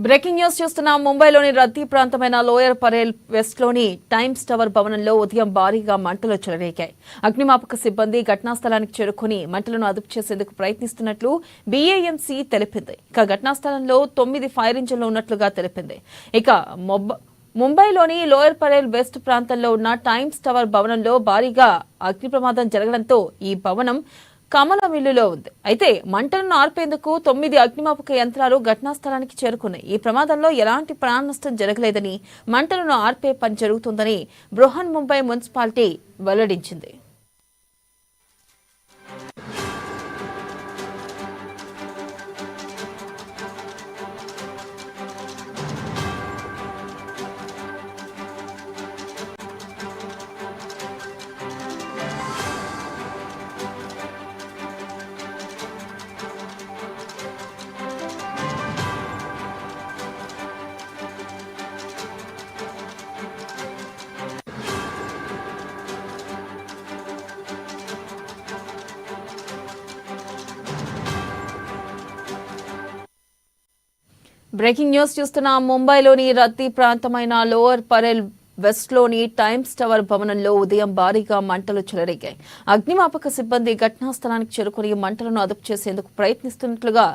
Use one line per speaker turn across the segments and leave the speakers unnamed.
Breaking news చూస్తున్నాం. ముంబైలోని రద్దీ ప్రాంతమైన లోయర్ పరేల్ వెస్ట్లోని టైమ్స్ టవర్ భవనంలో ఉదయం భారీగా మంటలు చెలరేగాయి. అగ్నిమాపక సిబ్బంది ఘటనా స్థలానికి చేరుకుని మంటలను అదుపు చేసేందుకు ప్రయత్నిస్తున్నట్లు బీఏఎంసీ తెలిపింది. ఇక ఘటనా స్థలంలో 9 ఫైర్ ఇంజిన్లు ఉన్నట్లుగా తెలిపింది. ఇక ముంబైలోని లోయర్ పరేల్ వెస్ట్ ప్రాంతంలో ఉన్న టైమ్స్ టవర్ భవనంలో భారీగా అగ్ని ప్రమాదం జరగడంతో ఈ భవనం కమల మిల్లులో ఉంది. అయితే మంటలను ఆర్పేందుకు 9 అగ్నిమాపక యంత్రాలు ఘటనా స్థలానికి చేరుకున్నాయి. ఈ ప్రమాదంలో ఎలాంటి ప్రాణ నష్టం జరగలేదని, మంటలను ఆర్పే పని జరుగుతుందని బృహన్ ముంబై మున్సిపాలిటీ వెల్లడించింది. బ్రేకింగ్ న్యూస్ చూస్తున్నాం. ముంబైలోని రద్దీ ప్రాంతమైన లోయర్ పరేల్ వెస్ట్లోని టైమ్స్ టవర్ భవనంలో ఉదయం భారీగా మంటలు చెలరేగాయి. అగ్నిమాపక సిబ్బంది ఘటనా స్థలానికి చేరుకుని మంటలను అదుపు చేసేందుకు ప్రయత్నిస్తున్నట్లుగా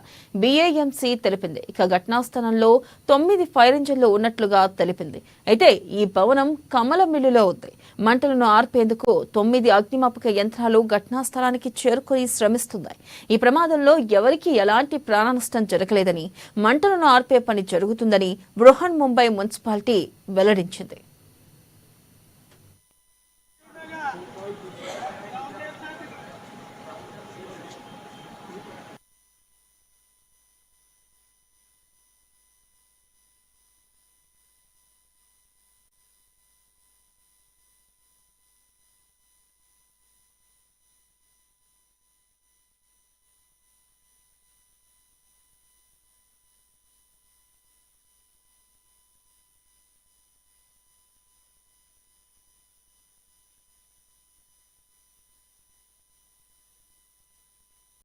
బీఏఎంసీ తెలిపింది. ఇక ఘటనా స్థలంలో 9 ఫైర్ ఇంజిన్లు ఉన్నట్లుగా తెలిపింది. అయితే ఈ భవనం కమల మిల్లులో ఉంది. మంటలను ఆర్పేందుకు 9 అగ్నిమాపక యంత్రాలు ఘటనా స్థలానికి చేరుకుని శ్రమిస్తున్నాయి. ఈ ప్రమాదంలో ఎవరికీ ఎలాంటి ప్రాణ నష్టం జరగలేదని, మంటలను ఆర్పే పని జరుగుతుందని బృహన్ ముంబై మున్సిపాలిటీ వెల్లడించింది.